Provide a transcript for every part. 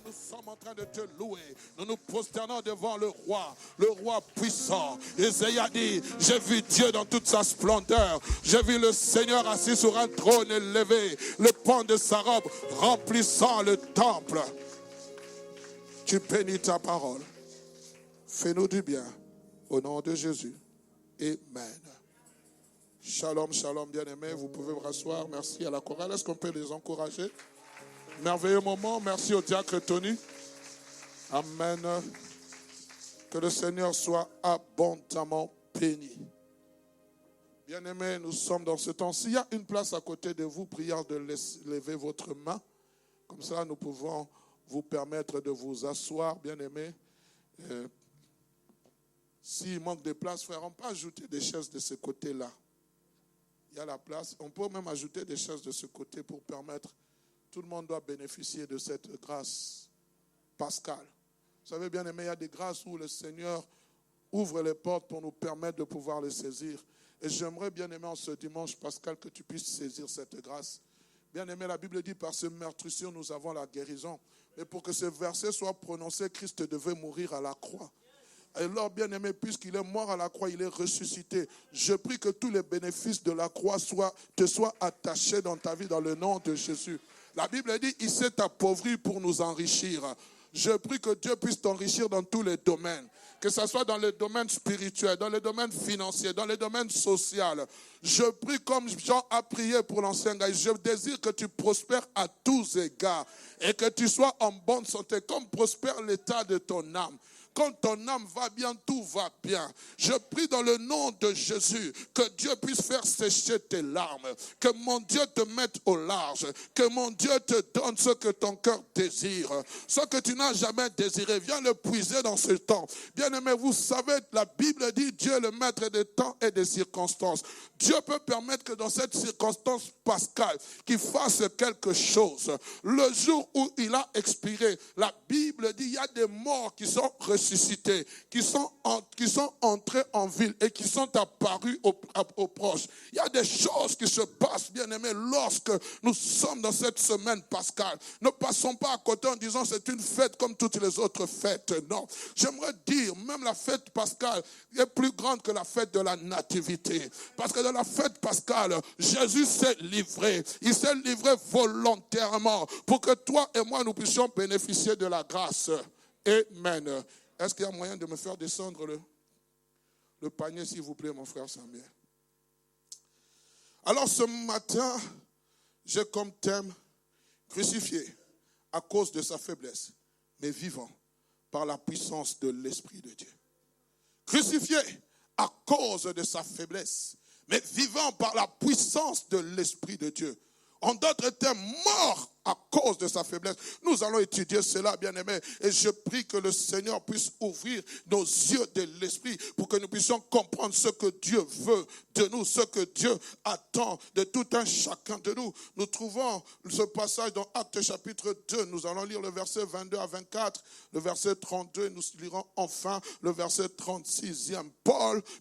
Nous sommes en train de te louer. Nous nous prosternons devant le roi puissant. Isaïe a dit, j'ai vu Dieu dans toute sa splendeur. J'ai vu le Seigneur assis sur un trône élevé, le pan de sa robe remplissant le temple. Tu bénis ta parole. Fais-nous du bien. Au nom de Jésus. Amen. Shalom, shalom, bien-aimés. Vous pouvez vous rasseoir. Merci à la chorale. Est-ce qu'on peut les encourager? Merveilleux moment. Merci au diacre Tony. Amen. Que le Seigneur soit abondamment béni. Bien-aimés, nous sommes dans ce temps. S'il y a une place à côté de vous, prière de lever votre main. Comme ça, nous pouvons vous permettre de vous asseoir, bien-aimés. S'il manque de place, frère, on peut ajouter des chaises de ce côté-là. Il y a la place. On peut même ajouter des chaises de ce côté pour permettre. Tout le monde doit bénéficier de cette grâce pascale. Vous savez, bien aimé, il y a des grâces où le Seigneur ouvre les portes pour nous permettre de pouvoir les saisir. Et j'aimerais, bien aimé, en ce dimanche pascal, que tu puisses saisir cette grâce. Bien aimé, la Bible dit, par ce meurtrissure, nous avons la guérison. Mais pour que ce verset soit prononcé, Christ devait mourir à la croix. Et alors, bien aimé, puisqu'il est mort à la croix, il est ressuscité. Je prie que tous les bénéfices de la croix te soient attachés dans ta vie, dans le nom de Jésus. La Bible dit, il s'est appauvri pour nous enrichir. Je prie que Dieu puisse t'enrichir dans tous les domaines. Que ce soit dans le domaine spirituel, dans le domaine financier, dans le domaine social. Je prie comme Jean a prié pour l'ancien gars. Je désire que tu prospères à tous égards. Et que tu sois en bonne santé, comme prospère l'état de ton âme. Quand ton âme va bien, tout va bien. Je prie dans le nom de Jésus que Dieu puisse faire sécher tes larmes. Que mon Dieu te mette au large. Que mon Dieu te donne ce que ton cœur désire. Ce que tu n'as jamais désiré. Viens le puiser dans ce temps. Bien-aimé, vous savez, la Bible dit Dieu est le maître des temps et des circonstances. Dieu peut permettre que dans cette circonstance pascale, qu'il fasse quelque chose. Le jour où il a expiré, la Bible dit il y a des morts qui sont ressuscités, qui sont entrés en ville et qui sont apparus aux proches. Il y a des choses qui se passent, bien aimés, lorsque nous sommes dans cette semaine pascale. Ne passons pas à côté en disant c'est une fête comme toutes les autres fêtes. Non. J'aimerais dire, même la fête pascale est plus grande que la fête de la nativité. Parce que dans la fête pascale, Jésus s'est livré. Il s'est livré volontairement pour que toi et moi nous puissions bénéficier de la grâce. Amen. Est-ce qu'il y a moyen de me faire descendre le panier, s'il vous plaît, mon frère Samuel? Alors ce matin, j'ai comme thème crucifié à cause de sa faiblesse, mais vivant par la puissance de l'Esprit de Dieu. Crucifié à cause de sa faiblesse, mais vivant par la puissance de l'Esprit de Dieu. En d'autres termes, mort à cause de sa faiblesse. Nous allons étudier cela, bien-aimés. Et je prie que le Seigneur puisse ouvrir nos yeux de l'esprit pour que nous puissions comprendre ce que Dieu veut de nous, ce que Dieu attend de tout un chacun de nous. Nous trouvons ce passage dans Actes chapitre 2. Nous allons lire le verset 22 à 24, le verset 32. Et nous lirons enfin le verset 36e.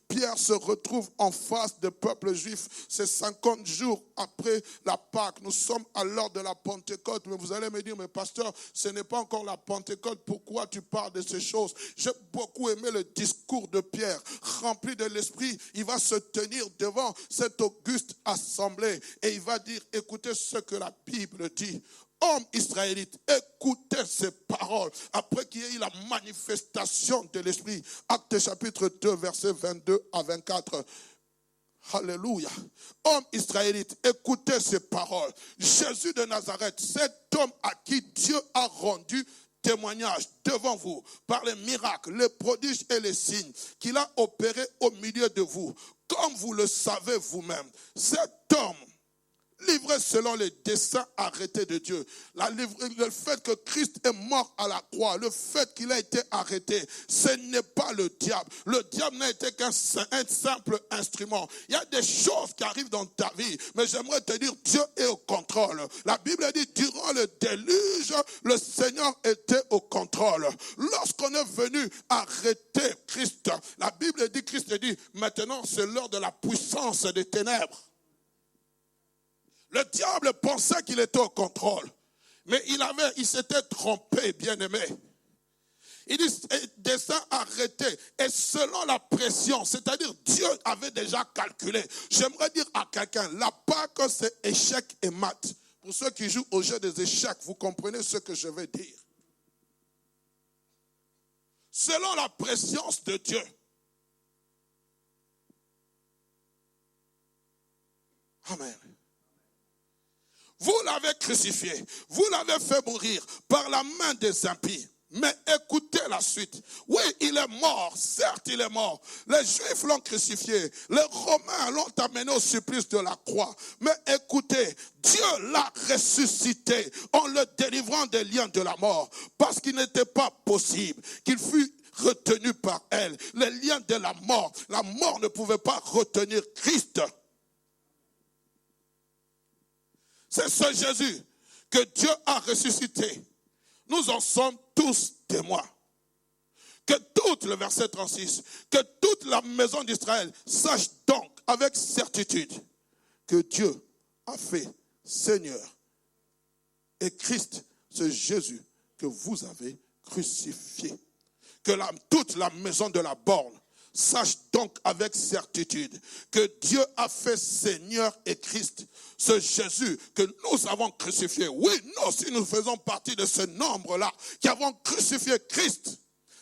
Pierre se retrouve en face des peuples juifs. C'est 50 jours après la Pâque. Nous sommes à l'heure de la Pentecôte. Mais vous allez me dire, mais pasteur, ce n'est pas encore la Pentecôte. Pourquoi tu parles de ces choses? J'ai beaucoup aimé le discours de Pierre. Rempli de l'esprit, il va se tenir devant cette auguste assemblée. Et il va dire, écoutez ce que la Bible dit. Hommes israélites, écoutez ces paroles. Après qu'il y ait eu la manifestation de l'esprit. Actes chapitre 2, versets 22 à 24. Alléluia. Homme israélite, écoutez ces paroles. Jésus de Nazareth, cet homme à qui Dieu a rendu témoignage devant vous par les miracles, les prodiges et les signes qu'il a opérés au milieu de vous, comme vous le savez vous-même, cet homme livré selon les desseins arrêtés de Dieu. Le fait que Christ est mort à la croix, le fait qu'il a été arrêté, ce n'est pas le diable. Le diable n'a été qu'un simple instrument. Il y a des choses qui arrivent dans ta vie, mais j'aimerais te dire, Dieu est au contrôle. La Bible dit, durant le déluge, le Seigneur était au contrôle. Lorsqu'on est venu arrêter Christ, la Bible dit, Christ dit, maintenant c'est l'heure de la puissance des ténèbres. Le diable pensait qu'il était au contrôle, mais il s'était trompé, bien-aimé. Il dit, dessein arrêté, et selon la pression, c'est-à-dire Dieu avait déjà calculé. J'aimerais dire à quelqu'un, la Pâque, c'est échec et mat. Pour ceux qui jouent au jeu des échecs, vous comprenez ce que je vais dire. Selon la préscience de Dieu. Amen. Vous l'avez crucifié, vous l'avez fait mourir par la main des impies. Mais écoutez la suite. Oui, il est mort, certes il est mort. Les Juifs l'ont crucifié, les Romains l'ont amené au supplice de la croix. Mais écoutez, Dieu l'a ressuscité en le délivrant des liens de la mort. Parce qu'il n'était pas possible qu'il fût retenu par elle. Les liens de la mort ne pouvait pas retenir Christ. C'est ce Jésus que Dieu a ressuscité. Nous en sommes tous témoins. Que toute, le verset 36, que toute la maison d'Israël sache donc avec certitude que Dieu a fait Seigneur et Christ, ce Jésus que vous avez crucifié. Que toute la maison de la borne sache donc avec certitude que Dieu a fait Seigneur et Christ, ce Jésus que nous avons crucifié. Oui, nous aussi nous faisons partie de ce nombre-là qui avons crucifié Christ.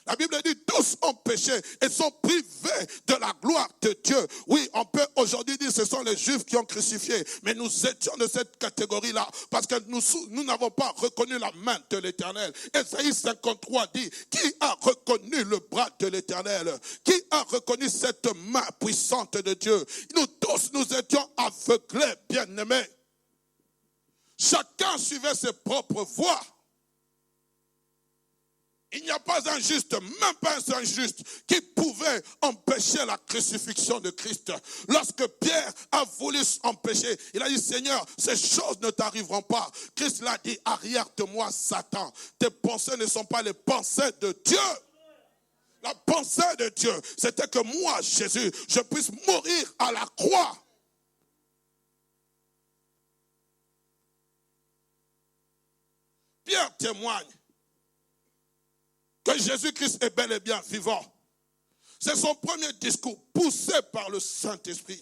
La Bible dit tous ont péché et sont privés de la gloire de Dieu. Oui, on peut aujourd'hui dire que ce sont les Juifs qui ont crucifié, mais nous étions de cette catégorie-là parce que nous n'avons pas reconnu la main de l'Éternel. Ésaïe 53 dit, qui a reconnu le bras de l'Éternel? Qui a reconnu cette main puissante de Dieu? Nous tous, nous étions aveuglés, bien-aimés. Chacun suivait ses propres voies. Il n'y a pas un juste, même pas un injuste, qui pouvait empêcher la crucifixion de Christ. Lorsque Pierre a voulu empêcher, il a dit, Seigneur, ces choses ne t'arriveront pas. Christ l'a dit, arrière de moi, Satan. Tes pensées ne sont pas les pensées de Dieu. La pensée de Dieu, c'était que moi, Jésus, je puisse mourir à la croix. Pierre témoigne que Jésus-Christ est bel et bien vivant. C'est son premier discours, poussé par le Saint-Esprit.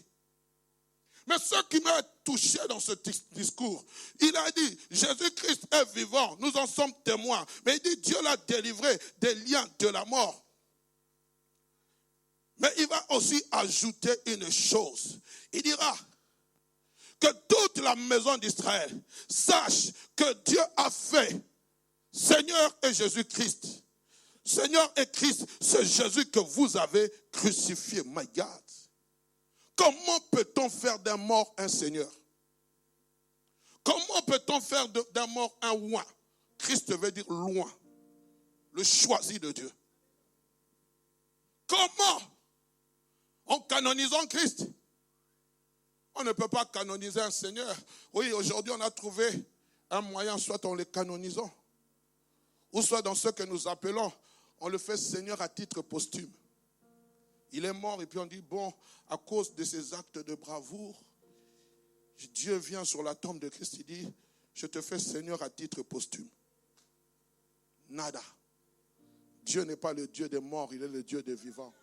Mais ce qui m'a touché dans ce discours, il a dit, Jésus-Christ est vivant, nous en sommes témoins. Mais il dit, Dieu l'a délivré des liens de la mort. Mais il va aussi ajouter une chose. Il dira que toute la maison d'Israël sache que Dieu a fait Seigneur et Jésus-Christ. Seigneur et Christ, c'est Jésus que vous avez crucifié. My God. Comment peut-on faire d'un mort un Seigneur? Comment peut-on faire d'un mort un loin? Christ veut dire loin. Le choisi de Dieu. Comment? En canonisant Christ. On ne peut pas canoniser un Seigneur. Oui, aujourd'hui on a trouvé un moyen, soit en le canonisant, ou soit dans ce que nous appelons, on le fait Seigneur à titre posthume. Il est mort et puis on dit, bon, à cause de ses actes de bravoure, Dieu vient sur la tombe de Christ, il dit, je te fais Seigneur à titre posthume. Nada. Dieu n'est pas le Dieu des morts, il est le Dieu des vivants.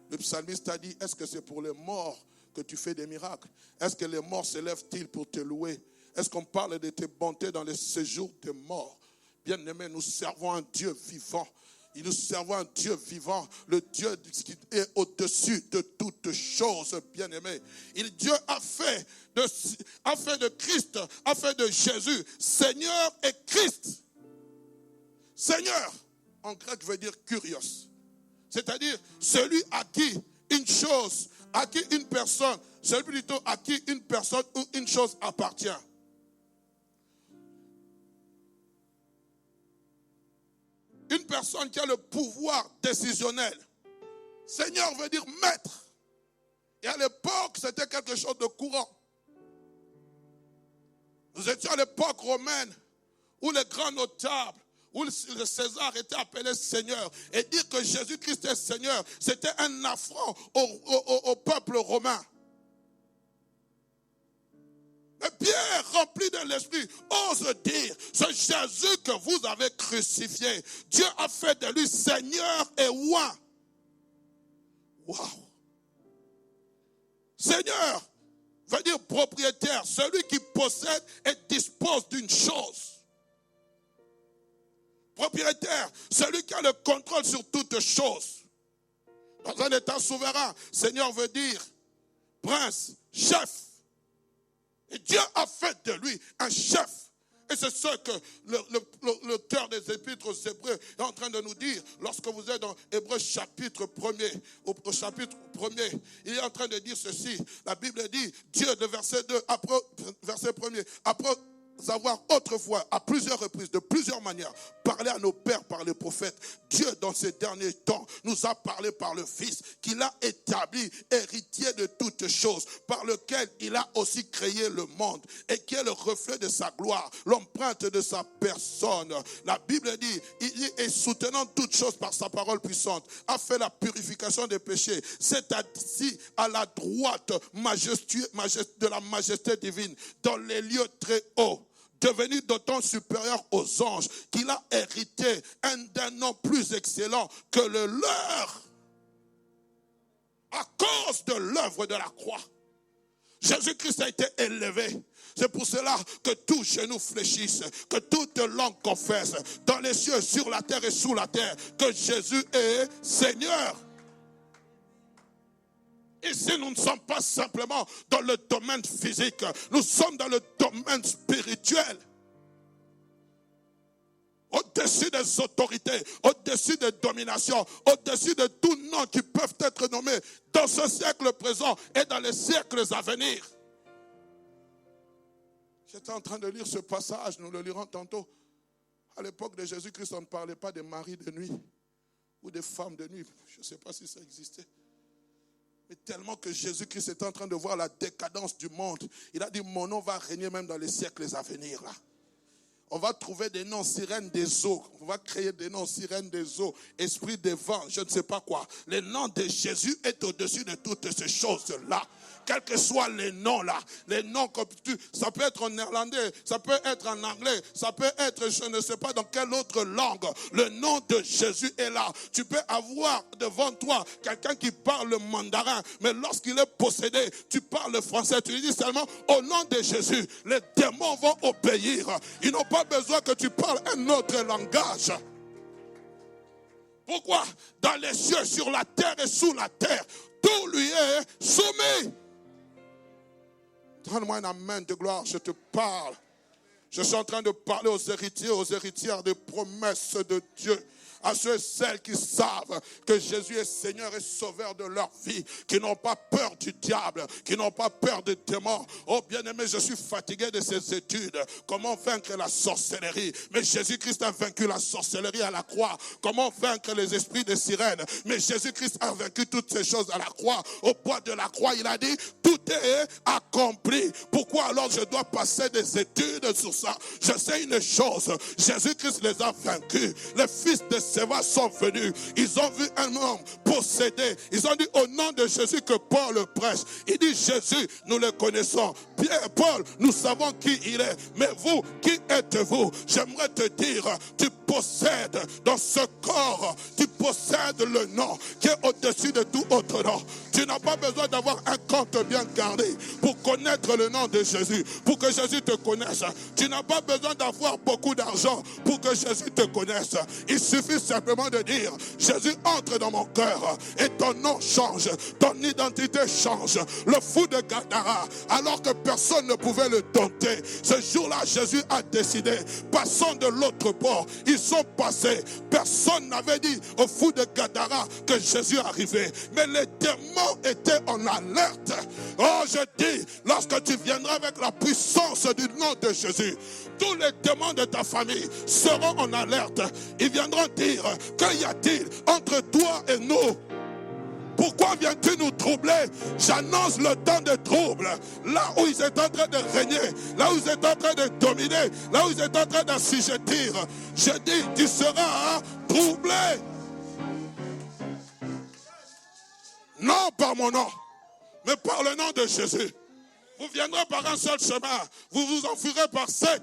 Le psalmiste a dit, est-ce que c'est pour les morts que tu fais des miracles? Est-ce que les morts se lèvent-ils pour te louer? Est-ce qu'on parle de tes bontés dans les séjours des morts? Bien-aimés, nous servons un Dieu vivant. Nous servons un Dieu vivant, le Dieu qui est au-dessus de toutes choses, bien-aimés. Dieu a fait de Christ, a fait de Jésus Seigneur et Christ. Seigneur, en grec, veut dire kurios. C'est-à-dire celui à qui une chose, à qui une personne, celui plutôt à qui une personne ou une chose appartient. Une personne qui a le pouvoir décisionnel. Seigneur veut dire maître. Et à l'époque, c'était quelque chose de courant. Nous étions à l'époque romaine où les grands notables, où le César était appelé Seigneur. Et dire que Jésus-Christ est Seigneur, c'était un affront au peuple romain. Mais Pierre, rempli de l'Esprit, ose dire, ce Jésus que vous avez crucifié, Dieu a fait de lui Seigneur et roi. Waouh! Seigneur veut dire propriétaire, celui qui possède et dispose d'une chose. Propriétaire, celui qui a le contrôle sur toutes choses. Dans un état souverain, Seigneur veut dire prince, chef. Et Dieu a fait de lui un chef. Et c'est ce que l'auteur des épîtres aux Hébreux est en train de nous dire. Lorsque vous êtes dans Hébreux chapitre 1er, au chapitre 1er, il est en train de dire ceci. La Bible dit, Dieu, de verset 2, après, verset 1er, après avoir autrefois, à plusieurs reprises, de plusieurs manières, parlé à nos pères par les prophètes, Dieu, dans ces derniers temps, nous a parlé par le Fils, qu'il a établi héritier de toutes choses, par lequel il a aussi créé le monde, et qui est le reflet de sa gloire, l'empreinte de sa personne. La Bible dit, et soutenant toutes choses par sa parole puissante, a fait la purification des péchés, s'est assis à la droite de la majesté divine, dans les lieux très hauts, devenu d'autant supérieur aux anges, qu'il a hérité d'un nom plus excellent que le leur, à cause de l'œuvre de la croix. Jésus-Christ a été élevé. C'est pour cela que tout genou fléchisse, que toute langue confesse, dans les cieux, sur la terre et sous la terre, que Jésus est Seigneur. Ici, nous ne sommes pas simplement dans le domaine physique, nous sommes dans le domaine spirituel. Au-dessus des autorités, au-dessus des dominations, au-dessus de tout nom qui peuvent être nommés dans ce siècle présent et dans les siècles à venir. J'étais en train de lire ce passage, nous le lirons tantôt. À l'époque de Jésus-Christ, on ne parlait pas des maris de nuit ou des femmes de nuit. Je ne sais pas si ça existait. Mais tellement que Jésus-Christ est en train de voir la décadence du monde. Il a dit, mon nom va régner même dans les siècles à venir. Là. On va trouver des noms sirènes des eaux. On va créer des noms sirènes des eaux. Esprit des vents, je ne sais pas quoi. Le nom de Jésus est au-dessus de toutes ces choses-là. Quels que soient les noms là, les noms comme ça peut être en néerlandais, ça peut être en anglais, ça peut être je ne sais pas dans quelle autre langue. Le nom de Jésus est là. Tu peux avoir devant toi quelqu'un qui parle le mandarin, mais lorsqu'il est possédé, tu parles le français, tu lui dis seulement au nom de Jésus, les démons vont obéir. Ils n'ont pas besoin que tu parles un autre langage. Pourquoi? Dans les cieux, sur la terre et sous la terre, tout lui est soumis. Donne-moi un amen de gloire, je te parle. Je suis en train de parler aux héritiers, aux héritières des promesses de Dieu. À ceux et celles qui savent que Jésus est Seigneur et Sauveur de leur vie, qui n'ont pas peur du diable, qui n'ont pas peur des démons. Oh bien-aimé, je suis fatigué de ces études. Comment vaincre la sorcellerie? Mais Jésus-Christ a vaincu la sorcellerie à la croix. Comment vaincre les esprits de sirènes? Mais Jésus-Christ a vaincu toutes ces choses à la croix. Au poids de la croix, il a dit, tout est accompli. Pourquoi alors je dois passer des études sur ça? Je sais une chose, Jésus-Christ les a vaincus. Les fils de Séva sont venus. Ils ont vu un homme possédé. Ils ont dit au nom de Jésus que Paul prêche. Il dit Jésus, nous le connaissons. Pierre, Paul, nous savons qui il est. Mais vous, qui êtes-vous? J'aimerais te dire, tu possèdes dans ce corps, tu possèdes le nom qui est au-dessus de tout autre nom. Tu n'as pas besoin d'avoir un compte bien gardé pour connaître le nom de Jésus, pour que Jésus te connaisse. Tu n'as pas besoin d'avoir beaucoup d'argent pour que Jésus te connaisse. Il suffit simplement de dire, Jésus entre dans mon cœur et ton nom change, ton identité change. Le fou de Gadara, alors que personne ne pouvait le dompter, ce jour-là, Jésus a décidé, passons de l'autre bord. Ils sont passés. Personne n'avait dit au fou de Gadara que Jésus arrivait. Mais les démons étaient en alerte. Oh, je dis, lorsque tu viendras avec la puissance du nom de Jésus, tous les démons de ta famille seront en alerte. Ils viendront dire, qu'y a-t-il entre toi et nous? Pourquoi viens-tu nous troubler? J'annonce le temps de trouble. Là où ils étaient en train de régner, là où ils étaient en train de dominer, là où ils étaient en train d'assujettir, je dis, tu seras troublé. Non par mon nom, mais par le nom de Jésus. Vous viendrez par un seul chemin, vous vous enfuirez par 7.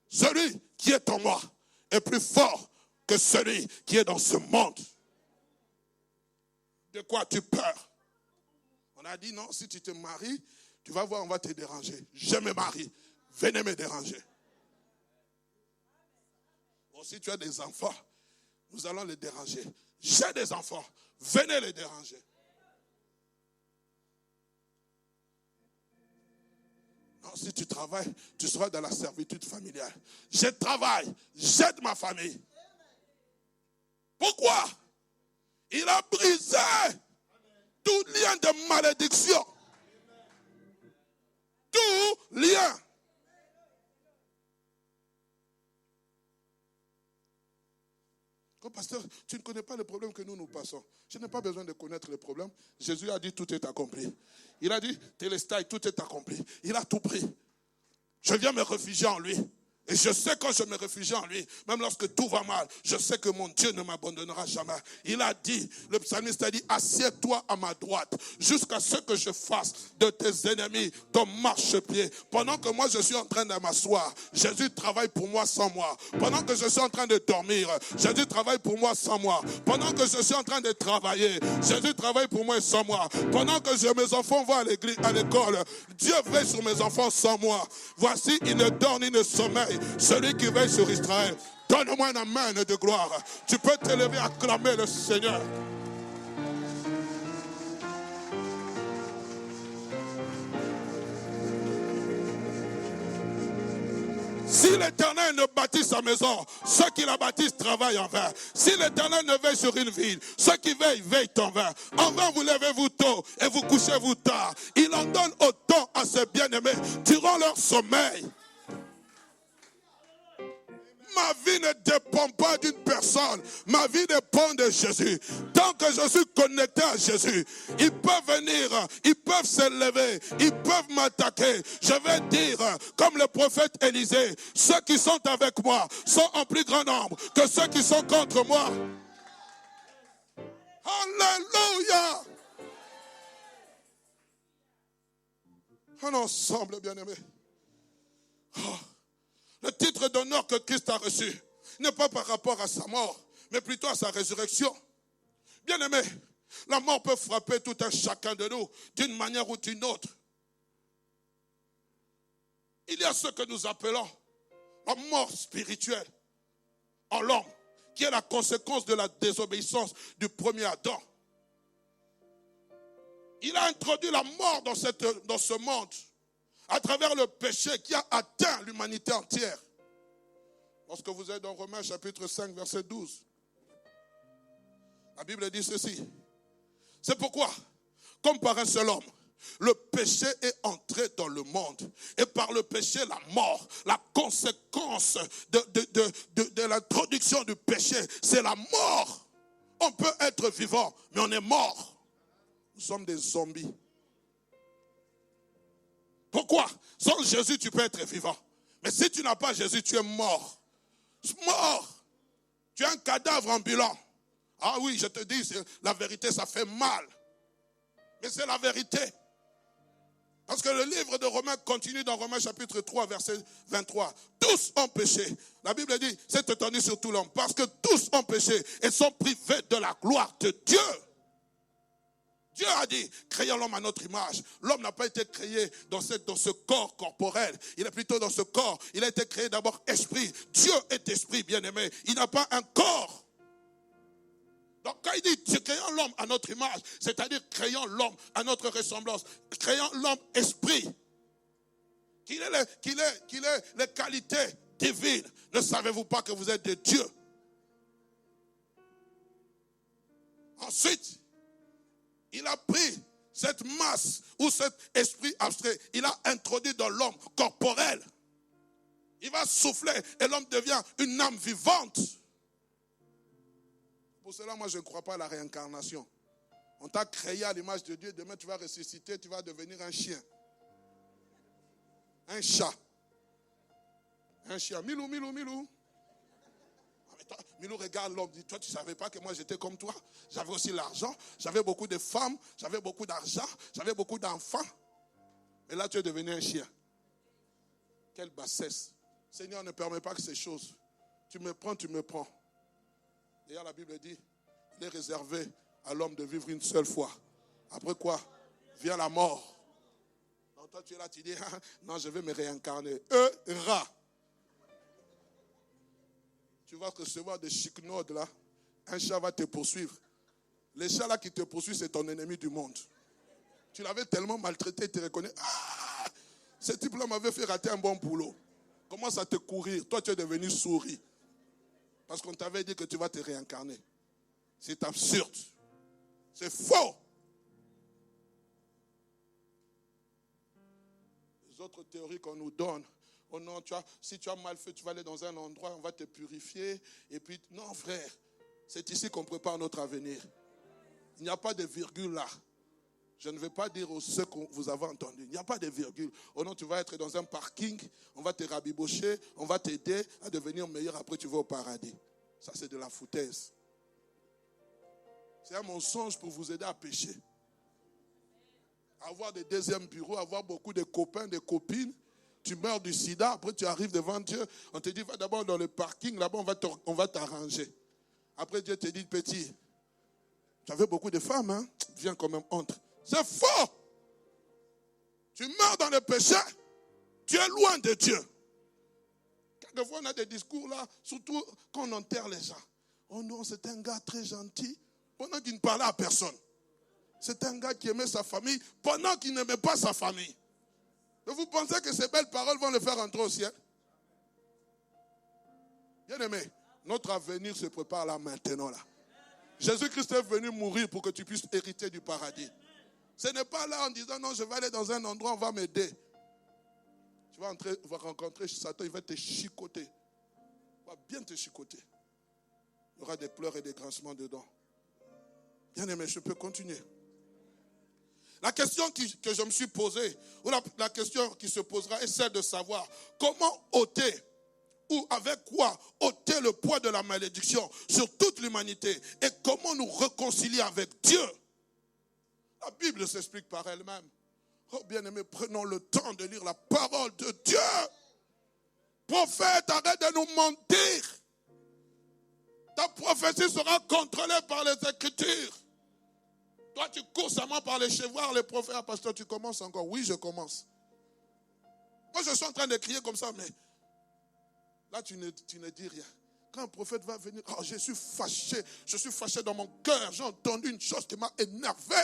Celui qui est en moi est plus fort que celui qui est dans ce monde. De quoi tu peur? On a dit non, si tu te maries, tu vas voir, on va te déranger. Je me marie, venez me déranger. Bon, si tu as des enfants, nous allons les déranger. J'ai des enfants, venez les déranger. Non, si tu travailles, tu seras dans la servitude familiale. Je travaille, j'aide ma famille. Pourquoi? Il a brisé tout lien de malédiction. Tout lien. Oh, pasteur, tu ne connais pas les problèmes que nous passons. Je n'ai pas besoin de connaître les problèmes. Jésus a dit tout est accompli. Il a dit, Télestai, tout est accompli. Il a tout pris. Je viens me réfugier en lui. Et je sais quand je me réfugie en lui, même lorsque tout va mal, je sais que mon Dieu ne m'abandonnera jamais. Il a dit, le psalmiste a dit, assieds-toi à ma droite, jusqu'à ce que je fasse de tes ennemis ton marchepied. Pendant que moi je suis en train de m'asseoir, Jésus travaille pour moi sans moi. Pendant que je suis en train de dormir, Jésus travaille pour moi sans moi. Pendant que je suis en train de travailler, Jésus travaille pour moi sans moi. Pendant que mes enfants vont à l'église, à l'école, Dieu veille sur mes enfants sans moi. Voici, il ne dort ni ne sommeille. Celui qui veille sur Israël, donne-moi un amen de gloire. Tu peux t'élever à acclamer le Seigneur. Si l'Éternel ne bâtit sa maison, ceux qui la bâtissent travaillent en vain. Si l'Éternel ne veille sur une ville, ceux qui veillent en vain. En vain vous levez-vous tôt et vous couchez-vous tard. Il en donne autant à ses bien-aimés durant leur sommeil. Ma vie ne dépend pas d'une personne. Ma vie dépend de Jésus. Tant que je suis connecté à Jésus, ils peuvent venir, ils peuvent s'élever, ils peuvent m'attaquer. Je vais dire, comme le prophète Élisée, ceux qui sont avec moi sont en plus grand nombre que ceux qui sont contre moi. Alléluia! En ensemble, bien-aimés. Oh. Le titre d'honneur que Christ a reçu n'est pas par rapport à sa mort, mais plutôt à sa résurrection. Bien-aimé, la mort peut frapper tout un chacun de nous d'une manière ou d'une autre. Il y a ce que nous appelons la mort spirituelle en l'homme, qui est la conséquence de la désobéissance du premier Adam. Il a introduit la mort dans ce monde à travers le péché qui a atteint l'humanité entière. Lorsque vous êtes dans Romains chapitre 5, verset 12, la Bible dit ceci. C'est pourquoi, comme par un seul homme, le péché est entré dans le monde. Et par le péché, la mort, la conséquence de l'introduction du péché, c'est la mort. On peut être vivant, mais on est mort. Nous sommes des zombies. Pourquoi? Sans Jésus, tu peux être vivant. Mais si tu n'as pas Jésus, tu es mort. Mort. Tu es un cadavre ambulant. Ah oui, je te dis, la vérité, ça fait mal. Mais c'est la vérité. Parce que le livre de Romains continue dans Romains chapitre 3, verset 23. Tous ont péché. La Bible dit, c'est étendu sur tout l'homme. Parce que tous ont péché et sont privés de la gloire de Dieu. Dieu a dit, créons l'homme à notre image. L'homme n'a pas été créé dans ce corps corporel. Il est plutôt dans ce corps. Il a été créé d'abord esprit. Dieu est esprit, bien-aimé. Il n'a pas un corps. Donc quand il dit, créons l'homme à notre image, c'est-à-dire créons l'homme à notre ressemblance. Créons l'homme esprit. Qu'il ait les qualités divines. Ne savez-vous pas que vous êtes des dieux? Ensuite, il a pris cette masse ou cet esprit abstrait, il a introduit dans l'homme corporel. Il va souffler et l'homme devient une âme vivante. Pour cela, moi, je ne crois pas à la réincarnation. On t'a créé à l'image de Dieu, demain tu vas ressusciter, tu vas devenir un chien. Un chat. Un chien. Milou, Milou, Milou. Milou regarde l'homme, dit, toi tu ne savais pas que moi j'étais comme toi. J'avais aussi l'argent, j'avais beaucoup de femmes, j'avais beaucoup d'argent, j'avais beaucoup d'enfants. Mais là tu es devenu un chien. Quelle bassesse. Seigneur, ne permet pas que ces choses. Tu me prends, tu me prends. D'ailleurs la Bible dit, il est réservé à l'homme de vivre une seule fois. Après quoi? Vient la mort. Donc toi tu es là, tu dis, non je vais me réincarner. Rat. Tu vas recevoir des chiquenaudes là. Un chat va te poursuivre. Les chats là qui te poursuivent, c'est ton ennemi du monde. Tu l'avais tellement maltraité, tu reconnais. Ah, ce type-là m'avait fait rater un bon boulot. Commence à te courir. Toi, tu es devenu souris. Parce qu'on t'avait dit que tu vas te réincarner. C'est absurde. C'est faux. Les autres théories qu'on nous donne. Oh non, si tu as mal fait, tu vas aller dans un endroit, on va te purifier. Et puis, non frère, c'est ici qu'on prépare notre avenir. Il n'y a pas de virgule là. Je ne vais pas dire ce que vous avez entendu. Il n'y a pas de virgule. Oh non, tu vas être dans un parking, on va te rabibocher, on va t'aider à devenir meilleur, après tu vas au paradis. Ça, c'est de la foutaise. C'est un mensonge pour vous aider à pécher. Avoir des deuxièmes bureaux, avoir beaucoup de copains, de copines. Tu meurs du sida, après tu arrives devant Dieu. On te dit, va d'abord dans le parking, là-bas on va t'arranger. Après Dieu te dit, petit, tu avais beaucoup de femmes, hein? Viens quand même, entre. C'est faux! Tu meurs dans le péché, tu es loin de Dieu. Quelquefois on a des discours là, surtout quand on enterre les gens. Oh non, c'est un gars très gentil, pendant qu'il ne parlait à personne. C'est un gars qui aimait sa famille, pendant qu'il n'aimait pas sa famille. Mais vous pensez que ces belles paroles vont le faire entrer au ciel? Bien aimé, notre avenir se prépare là maintenant. Là. Jésus-Christ est venu mourir pour que tu puisses hériter du paradis. Ce n'est pas là en disant non, je vais aller dans un endroit, on va m'aider. Tu vas rencontrer Satan, il va te chicoter. Il va bien te chicoter. Il y aura des pleurs et des grincements dedans. Bien aimé, je peux continuer. La question que je me suis posée, ou la question qui se posera est celle de savoir comment ôter, ou avec quoi ôter le poids de la malédiction sur toute l'humanité et comment nous réconcilier avec Dieu. La Bible s'explique par elle-même. Oh bien-aimé, prenons le temps de lire la parole de Dieu. Prophète, arrête de nous mentir. Ta prophétie sera contrôlée par les Écritures. Toi, tu cours seulement par les chevrards, les prophètes. Ah, pasteur, tu commences encore? Oui, je commence. Moi, je suis en train de crier comme ça, mais là, tu ne dis rien. Quand un prophète va venir, oh, je suis fâché dans mon cœur. J'ai entendu une chose qui m'a énervé.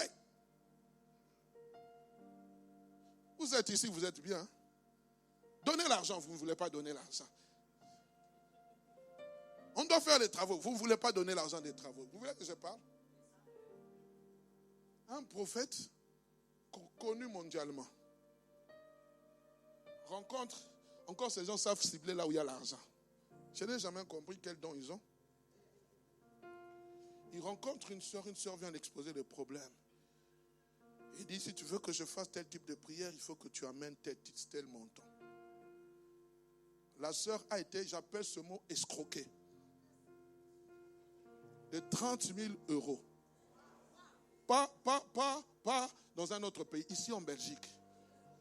Vous êtes ici, vous êtes bien. Donnez l'argent, vous ne voulez pas donner l'argent. On doit faire les travaux, vous ne voulez pas donner l'argent des travaux. Vous voulez que je parle? Un prophète connu mondialement rencontre, encore ces gens savent cibler là où il y a l'argent. Je n'ai jamais compris quel don ils ont. Il rencontre une soeur vient l'exposer le problème. Il dit, si tu veux que je fasse tel type de prière, il faut que tu amènes tel montant. La soeur a été, j'appelle ce mot, escroquée. De 30 000 euros. Pas dans un autre pays, ici en Belgique.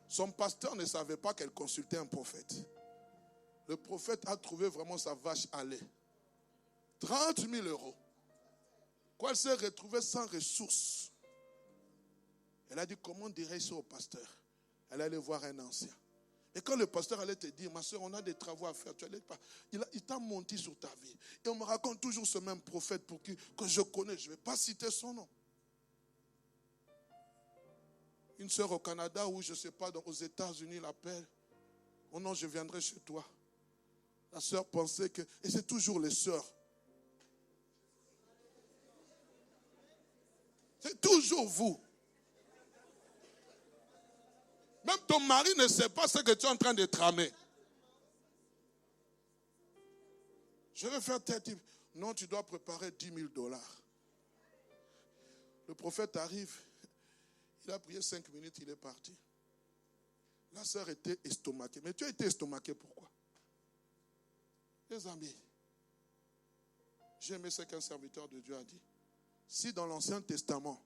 Son pasteur ne savait pas qu'elle consultait un prophète. Le prophète a trouvé vraiment sa vache à lait. 30 000 euros. Quoi, elle s'est retrouvée sans ressources. Elle a dit, comment dirais-je ça au pasteur? Elle allait voir un ancien. Et quand le pasteur allait te dire, ma soeur, on a des travaux à faire, tu allais pas. Il t'a menti sur ta vie. Et on me raconte toujours ce même prophète que je connais. Je ne vais pas citer son nom. Une sœur au Canada ou je ne sais pas, aux États-Unis l'appelle. Oh non, je viendrai chez toi. La sœur pensait que... Et c'est toujours les sœurs. C'est toujours vous. Même ton mari ne sait pas ce que tu es en train de tramer. Je vais faire tel type. Non, tu dois préparer $10,000. Le prophète arrive. Il a prié 5 minutes, il est parti. La sœur était estomaquée. Mais tu as été estomaquée pourquoi? Les amis, j'ai aimé ce qu'un serviteur de Dieu a dit. Si dans l'Ancien Testament,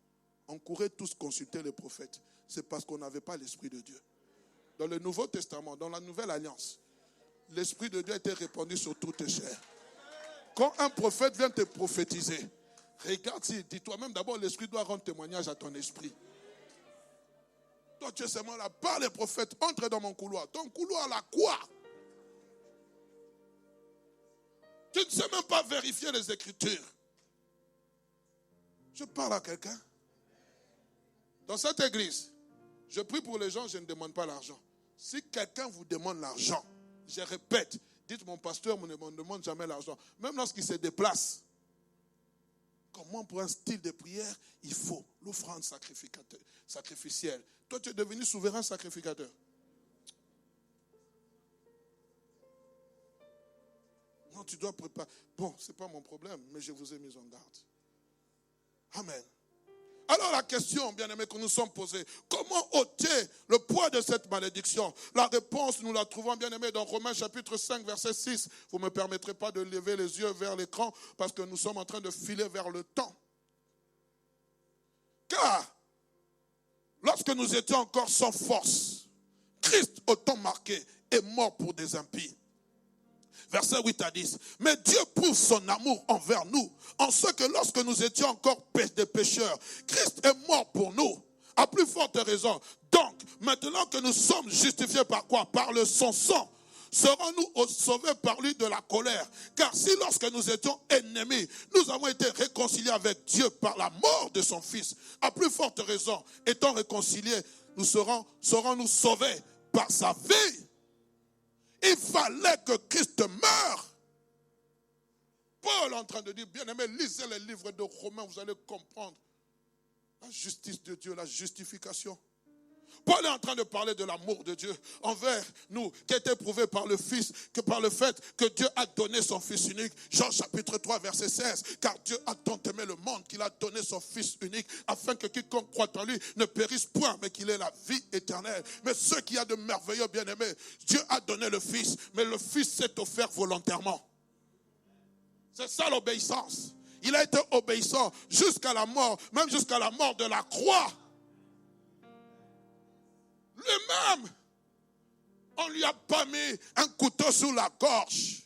on courait tous consulter les prophètes, c'est parce qu'on n'avait pas l'Esprit de Dieu. Dans le Nouveau Testament, dans la Nouvelle Alliance, l'Esprit de Dieu a été répandu sur toutes les chairs. Quand un prophète vient te prophétiser, regarde, dis-toi même d'abord, l'Esprit doit rendre témoignage à ton esprit. Toi, tu es seulement là, par les prophètes, entre dans mon couloir. Ton couloir, là, quoi? Tu ne sais même pas vérifier les Écritures. Je parle à quelqu'un. Dans cette église, je prie pour les gens, je ne demande pas l'argent. Si quelqu'un vous demande l'argent, je répète, dites mon pasteur ne me demande jamais l'argent. Même lorsqu'il se déplace. Comment pour un style de prière, il faut l'offrande sacrificielle. Toi, tu es devenu souverain sacrificateur. Non, tu dois préparer. Bon, ce n'est pas mon problème, mais je vous ai mis en garde. Amen. Alors la question, bien-aimés, que nous sommes posés, comment ôter le poids de cette malédiction? La réponse, nous la trouvons, bien-aimés, dans Romains chapitre 5, verset 6. Vous ne me permettrez pas de lever les yeux vers l'écran parce que nous sommes en train de filer vers le temps. Car, lorsque nous étions encore sans force, Christ, au temps marqué, est mort pour des impies. Verset 8 à 10. Mais Dieu prouve son amour envers nous, en ce que lorsque nous étions encore des pécheurs, Christ est mort pour nous. À plus forte raison. Donc, maintenant que nous sommes justifiés par quoi? Par son sang. Serons-nous sauvés par lui de la colère? Car si lorsque nous étions ennemis, nous avons été réconciliés avec Dieu par la mort de son Fils, à plus forte raison, étant réconciliés, nous serons-nous sauvés par sa vie? Il fallait que Christ meure. Paul est en train de dire, bien-aimés, lisez les livres de Romains, vous allez comprendre la justice de Dieu, la justification. Paul est en train de parler de l'amour de Dieu envers nous, qui a été prouvé par le Fils, que par le fait que Dieu a donné son Fils unique. Jean chapitre 3, verset 16. Car Dieu a tant aimé le monde qu'il a donné son Fils unique, afin que quiconque croit en lui ne périsse point, mais qu'il ait la vie éternelle. Mais ce qui a de merveilleux, bien-aimé, Dieu a donné le Fils, mais le Fils s'est offert volontairement. C'est ça l'obéissance. Il a été obéissant jusqu'à la mort, même jusqu'à la mort de la croix. Lui-même, on ne lui a pas mis un couteau sous la gorge.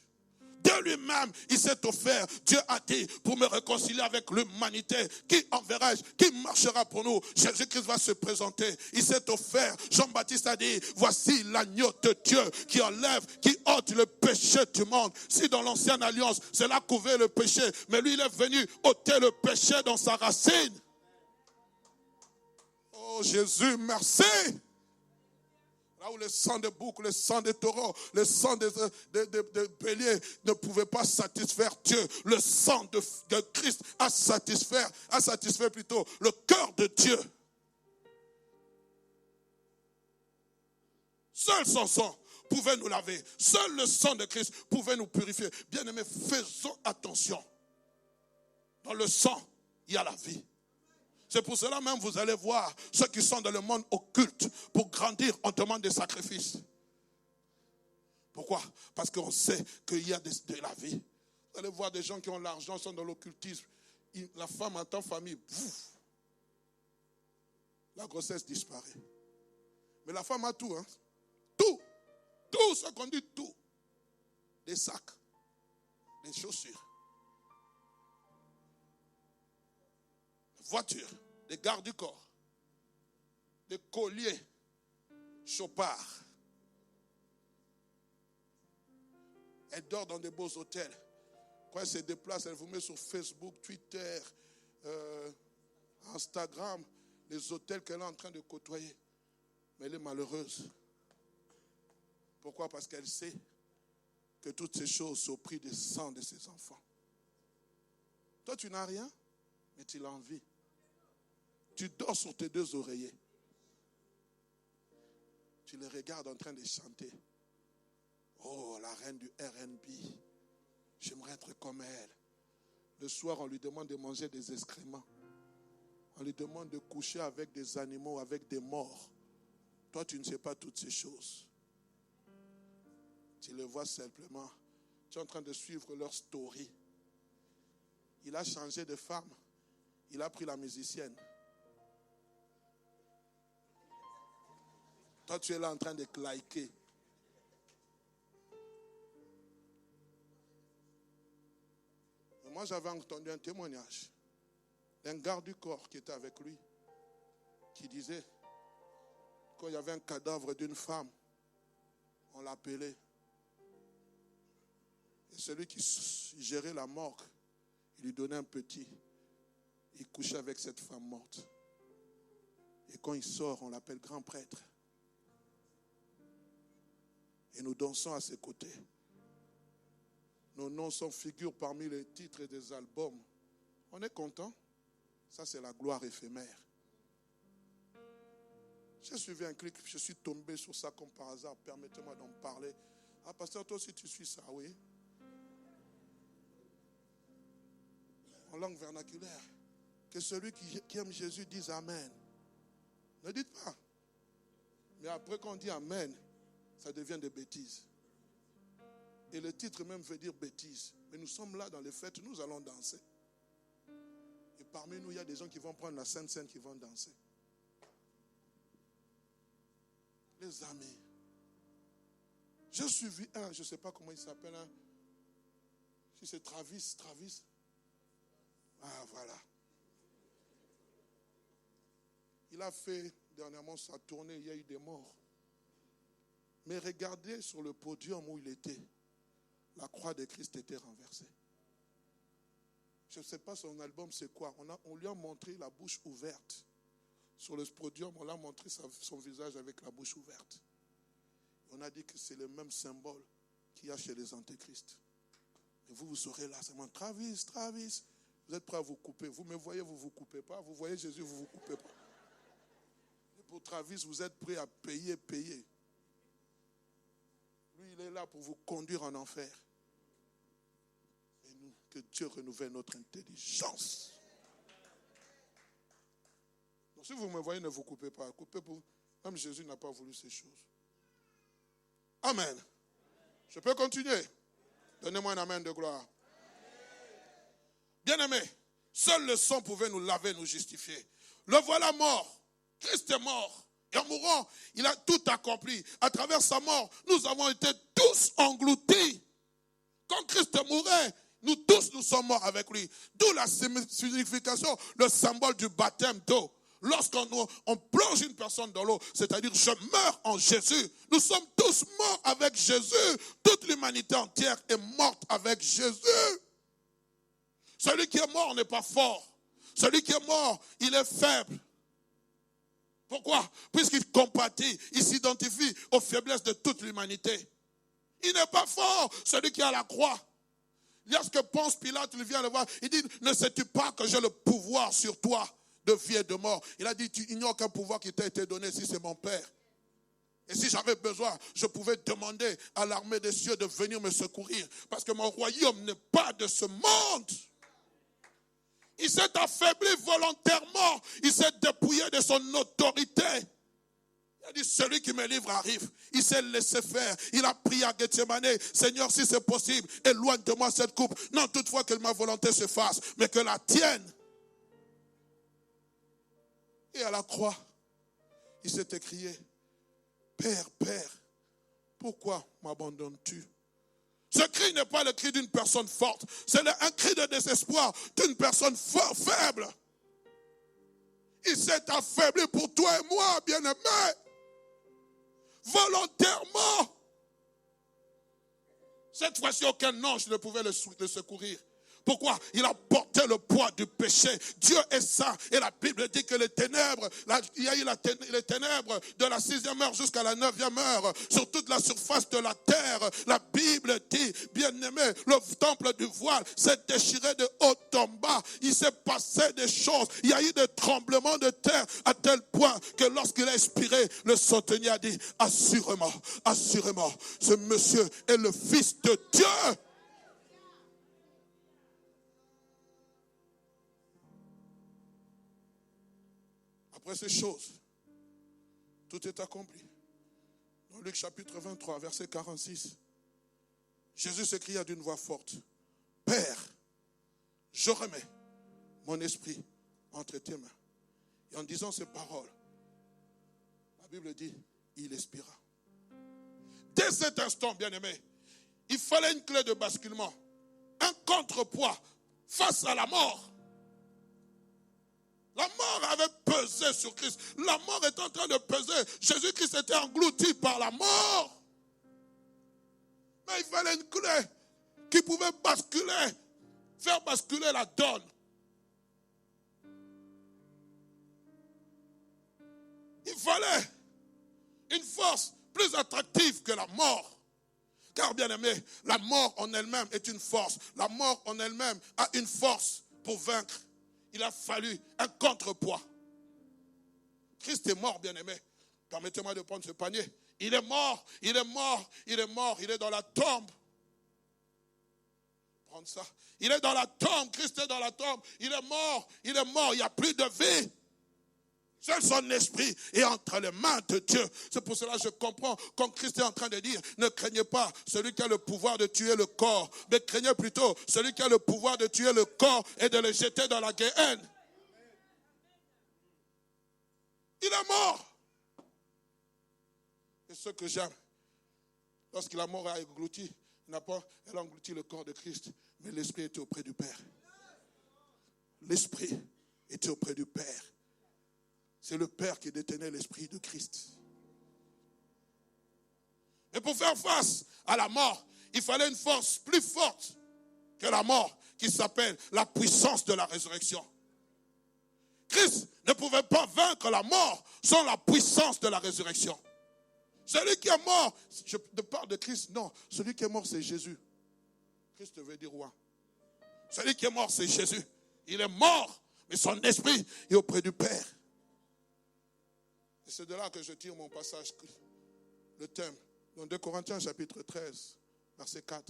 De lui-même, il s'est offert. Dieu a dit, pour me réconcilier avec l'humanité, qui enverrai-je? Qui marchera pour nous? Jésus-Christ va se présenter. Il s'est offert. Jean-Baptiste a dit, voici l'agneau de Dieu qui enlève, qui ôte le péché du monde. Si dans l'ancienne alliance, cela couvrait le péché, mais lui, il est venu ôter le péché dans sa racine. Oh Jésus, merci. Là où le sang des boucs, le sang des taureaux, le sang des béliers ne pouvait pas satisfaire Dieu. Le sang de Christ a satisfait plutôt le cœur de Dieu. Seul son sang pouvait nous laver. Seul le sang de Christ pouvait nous purifier. Bien-aimés, faisons attention. Dans le sang, il y a la vie. C'est pour cela même vous allez voir ceux qui sont dans le monde occulte. Pour grandir, on demande des sacrifices. Pourquoi? Parce qu'on sait qu'il y a de la vie. Vous allez voir des gens qui ont l'argent, sont dans l'occultisme. La femme attend famille. Pouf, la grossesse disparaît. Mais la femme a tout. Hein? Tout. Tout ce qu'on dit, tout. Des sacs. Des chaussures. Voiture, des gardes du corps. des colliers Chopard. Elle dort dans des beaux hôtels. Quand elle se déplace, elle vous met sur Facebook, Twitter, Instagram, les hôtels qu'elle est en train de côtoyer. Mais elle est malheureuse. Pourquoi? Parce qu'elle sait que toutes ces choses sont au prix du sang de ses enfants. Toi, tu n'as rien, mais tu l'envies. Tu dors sur tes deux oreillers. Tu les regardes en train de chanter. Oh, la reine du R&B. J'aimerais être comme elle. Le soir, on lui demande de manger des excréments. On lui demande de coucher avec des animaux, avec des morts. Toi, tu ne sais pas toutes ces choses. Tu les vois simplement. Tu es en train de suivre leur story. Il a changé de femme. Il a pris la musicienne. Toi, tu es là en train de liker. Moi, j'avais entendu un témoignage d'un garde du corps qui était avec lui, qui disait, quand il y avait un cadavre d'une femme, on l'appelait. Et celui qui gérait la morgue, il lui donnait un petit. Il couchait avec cette femme morte. Et quand il sort, on l'appelle grand prêtre. Et nous dansons à ses côtés. Nos noms sont figures parmi les titres des albums. On est content. Ça, c'est la gloire éphémère. J'ai suivi un clip, je suis tombé sur ça comme par hasard. Permettez-moi d'en parler. Ah, pasteur, toi aussi tu suis ça, oui. En langue vernaculaire. Que celui qui aime Jésus dise Amen. Ne dites pas. Mais après qu'on dit Amen, ça devient des bêtises. Et le titre même veut dire bêtise. Mais nous sommes là dans les fêtes, nous allons danser. Et parmi nous, il y a des gens qui vont prendre la Sainte Seine qui vont danser. Les amis. J'ai suivi un, je ne sais pas comment il s'appelle, si c'est Travis. Ah, voilà. Il a fait dernièrement sa tournée, il y a eu des morts. Mais regardez sur le podium où il était. La croix de Christ était renversée. Je ne sais pas son album c'est quoi. On lui a montré la bouche ouverte. Sur le podium, on l'a montré son visage avec la bouche ouverte. On a dit que c'est le même symbole qu'il y a chez les antéchrists. Et vous serez là, c'est moi, Travis. Vous êtes prêts à vous couper. Vous me voyez, vous ne vous coupez pas. Vous voyez Jésus, vous ne vous coupez pas. Et pour Travis, vous êtes prêts à payer. Lui, il est là pour vous conduire en enfer. Et nous, que Dieu renouvelle notre intelligence. Donc si vous me voyez, ne vous coupez pas. Coupez pour... Même Jésus n'a pas voulu ces choses. Amen. Je peux continuer? Donnez-moi un amen de gloire. Bien-aimés, seul le sang pouvait nous laver, nous justifier. Le voilà mort. Christ est mort. Et en mourant, il a tout accompli. À travers sa mort, nous avons été tous engloutis. Quand Christ mourait, nous tous nous sommes morts avec lui. D'où la signification, le symbole du baptême d'eau. Lorsqu'on plonge une personne dans l'eau, c'est-à-dire je meurs en Jésus. Nous sommes tous morts avec Jésus. Toute l'humanité entière est morte avec Jésus. Celui qui est mort n'est pas fort. Celui qui est mort, il est faible. Pourquoi? Puisqu'il compatit, il s'identifie aux faiblesses de toute l'humanité. Il n'est pas fort, celui qui est à la croix. Il y a ce que pense Pilate, il vient le voir. Il dit, ne sais-tu pas que j'ai le pouvoir sur toi de vie et de mort? Il a dit, il n'y a aucun pouvoir qui t'a été donné si c'est mon Père. Et si j'avais besoin, je pouvais demander à l'armée des cieux de venir me secourir. Parce que mon royaume n'est pas de ce monde. Il s'est affaibli volontairement. Il s'est dépouillé de son autorité. Il a dit, celui qui me livre arrive. Il s'est laissé faire. Il a prié à Gethsemane. Seigneur, si c'est possible, éloigne de moi cette coupe. Non, toutefois que ma volonté se fasse, mais que la tienne. Et à la croix, il s'est écrié, Père, Père, pourquoi m'abandonnes-tu? Ce cri n'est pas le cri d'une personne forte. C'est un cri de désespoir d'une personne faible. Il s'est affaibli pour toi et moi, bien-aimé. Volontairement. Cette fois-ci, aucun ange ne pouvait le secourir. Pourquoi? Il a porté le poids du péché. Dieu est saint. Et la Bible dit que les ténèbres, il y a eu les ténèbres de la 6e heure jusqu'à la 9e heure sur toute la surface de la terre. La Bible dit, bien-aimé, le temple du voile s'est déchiré de haut en bas. Il s'est passé des choses. Il y a eu des tremblements de terre à tel point que lorsqu'il a expiré, le sautonnier a dit, assurément, assurément, ce monsieur est le Fils de Dieu. Après ces choses, tout est accompli. Dans Luc chapitre 23, verset 46, Jésus s'écria d'une voix forte, « Père, je remets mon esprit entre tes mains. » Et en disant ces paroles, la Bible dit, il expira. Dès cet instant, bien-aimé, il fallait une clé de basculement, un contrepoids face à la mort. La mort avait pesé sur Christ. La mort est en train de peser. Jésus-Christ était englouti par la mort. Mais il fallait une clé qui pouvait basculer, faire basculer la donne. Il fallait une force plus attractive que la mort. Car bien aimé, la mort en elle-même est une force. La mort en elle-même a une force pour vaincre. Il a fallu un contrepoids. Christ est mort, bien-aimé. Permettez-moi de prendre ce panier. Il est mort, il est mort, il est mort. Il est dans la tombe. Prendre ça. Il est dans la tombe. Christ est dans la tombe. Il est mort, il est mort. Il n'y a plus de vie. Seul son esprit est entre les mains de Dieu. C'est pour cela que je comprends quand Christ est en train de dire, ne craignez pas celui qui a le pouvoir de tuer le corps, mais craignez plutôt celui qui a le pouvoir de tuer le corps et de le jeter dans la Guéhenne. Il est mort. Et ce que j'aime, lorsque la mort a englouti, elle a englouti le corps de Christ, mais l'esprit était auprès du Père. L'esprit était auprès du Père. C'est le Père qui détenait l'esprit de Christ. Et pour faire face à la mort, il fallait une force plus forte que la mort, qui s'appelle la puissance de la résurrection. Christ ne pouvait pas vaincre la mort sans la puissance de la résurrection. Celui qui est mort, je ne parle de Christ, non. Celui qui est mort, c'est Jésus. Christ veut dire roi. Celui qui est mort, c'est Jésus. Il est mort, mais son esprit est auprès du Père. Et c'est de là que je tire mon passage, le thème. Dans 2 Corinthiens chapitre 13, verset 4.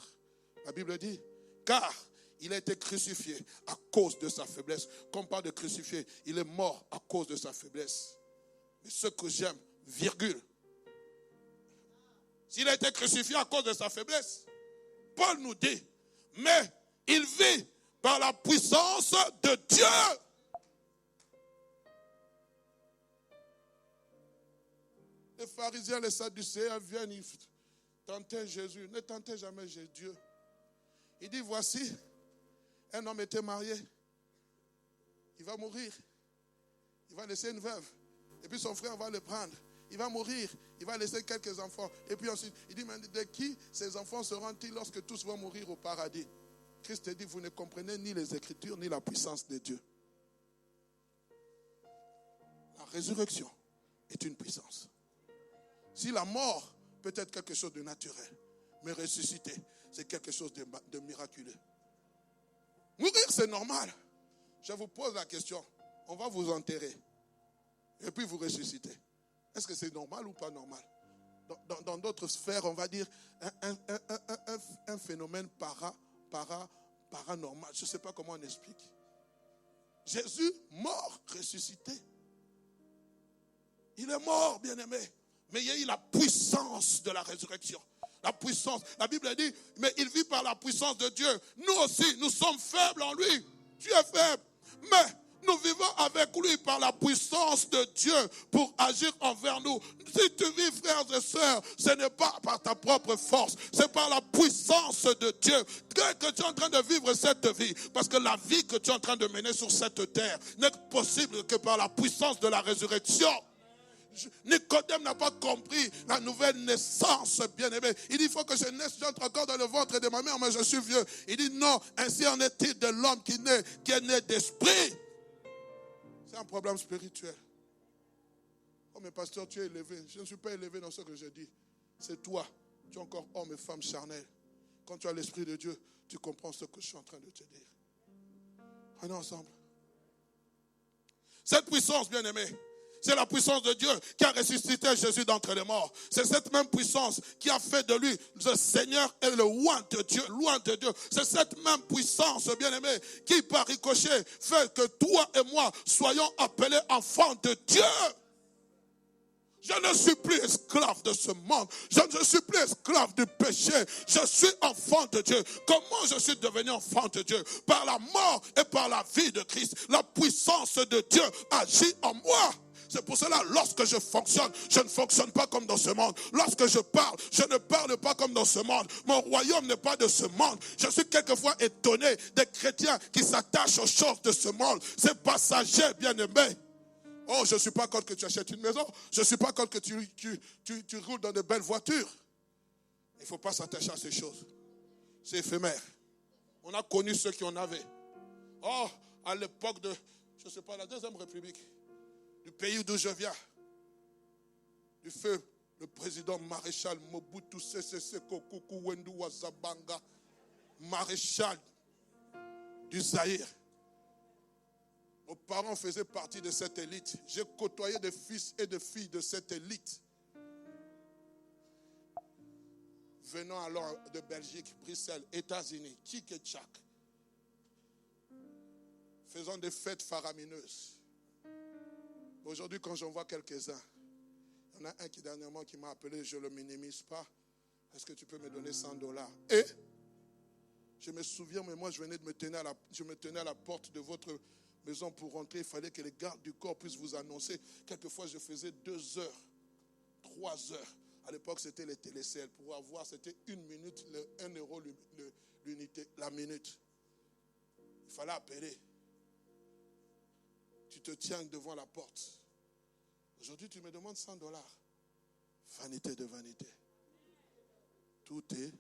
La Bible dit, car il a été crucifié à cause de sa faiblesse. Quand on parle de crucifié, il est mort à cause de sa faiblesse. Mais ce que j'aime, virgule. S'il a été crucifié à cause de sa faiblesse, Paul nous dit, mais il vit par la puissance de Dieu. Les pharisiens, les sadducéens viennent, ils tentaient Jésus. Ne tentez jamais Dieu. Il dit, voici, un homme était marié. Il va mourir. Il va laisser une veuve. Et puis son frère va le prendre. Il va mourir. Il va laisser quelques enfants. Et puis ensuite, il dit, mais de qui ces enfants seront-ils lorsque tous vont mourir au paradis? Christ dit, vous ne comprenez ni les Écritures, ni la puissance de Dieu. La résurrection est une puissance. Si la mort peut être quelque chose de naturel, mais ressusciter, c'est quelque chose de miraculeux. Mourir, c'est normal. Je vous pose la question. On va vous enterrer. Et puis vous ressuscitez. Est-ce que c'est normal ou pas normal? Dans d'autres sphères, on va dire un phénomène paranormal. Je ne sais pas comment on explique. Jésus, mort, ressuscité. Il est mort, bien-aimé. Mais il y a eu la puissance de la résurrection. La puissance. La Bible dit, mais il vit par la puissance de Dieu. Nous aussi, nous sommes faibles en lui. Tu es faible. Mais Nous vivons avec lui par la puissance de Dieu pour agir envers nous. Si tu vis, frères et sœurs, ce n'est pas par ta propre force, c'est par la puissance de Dieu que tu es en train de vivre cette vie. Parce que la vie que tu es en train de mener sur cette terre n'est possible que par la puissance de la résurrection. Nicodème n'a pas compris la nouvelle naissance, bien-aimé. Il dit, il faut que je naisse, j'entre encore dans le ventre de ma mère, mais je suis vieux. Il dit, non, ainsi en est-il de l'homme qui est né d'esprit. C'est un problème spirituel. Oh, mais pasteur, tu es élevé. Je ne suis pas élevé dans ce que je dis. C'est toi. Tu es encore homme et femme charnel. Quand tu as l'Esprit de Dieu, tu comprends ce que je suis en train de te dire. Prenons ensemble. Cette puissance, bien-aimé, c'est la puissance de Dieu qui a ressuscité Jésus d'entre les morts. C'est cette même puissance qui a fait de lui le Seigneur et le roi de Dieu. Loin de Dieu. C'est cette même puissance, bien-aimé, qui par ricochet fait que toi et moi soyons appelés enfants de Dieu. Je ne suis plus esclave de ce monde. Je ne suis plus esclave du péché. Je suis enfant de Dieu. Comment je suis devenu enfant de Dieu? Par la mort et par la vie de Christ. La puissance de Dieu agit en moi. C'est pour cela, lorsque je fonctionne, je ne fonctionne pas comme dans ce monde. Lorsque je parle, je ne parle pas comme dans ce monde. Mon royaume n'est pas de ce monde. Je suis quelquefois étonné des chrétiens qui s'attachent aux choses de ce monde. C'est passager, bien-aimé. Oh, je ne suis pas contre que tu achètes une maison. Je ne suis pas contre que tu roules dans de belles voitures. Il ne faut pas s'attacher à ces choses. C'est éphémère. On a connu ceux qui en avaient. Oh, à l'époque de, je ne sais pas, la Deuxième République, du pays d'où je viens, du feu, le président maréchal Mobutu Sese Seko Kuku Wendu Wazabanga, maréchal du Zaïre. Nos parents faisaient partie de cette élite. J'ai côtoyé des fils et des filles de cette élite. Venant alors de Belgique, Bruxelles, États-Unis, Tchik et Tchak. Faisant des fêtes faramineuses. Aujourd'hui, quand j'en vois quelques-uns, il y en a un qui dernièrement qui m'a appelé, je ne le minimise pas. Est-ce que tu peux me donner $100? Et je me souviens, mais moi je venais de me tenir à la porte de votre maison pour rentrer. Il fallait que les gardes du corps puissent vous annoncer. Quelquefois, je faisais 2 heures, 3 heures. À l'époque, c'était les télécels. Pour avoir, c'était 1 minute, 1 euro l'unité, la minute. Il fallait appeler. Tu te tiens devant la porte. Aujourd'hui, tu me demandes $100. Vanité de vanité. Tout est.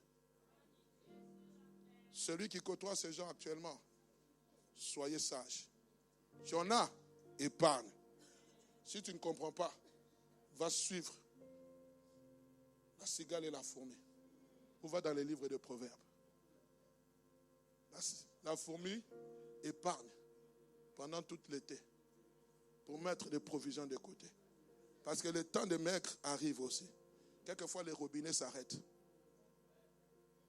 Celui qui côtoie ces gens actuellement, soyez sage. Tu en as, épargne. Si tu ne comprends pas, va suivre la cigale et la fourmi. Ou va dans les livres de Proverbes. La fourmi épargne pendant tout l'été pour mettre des provisions de côté. Parce que le temps de maigre arrive aussi. Quelquefois, les robinets s'arrêtent.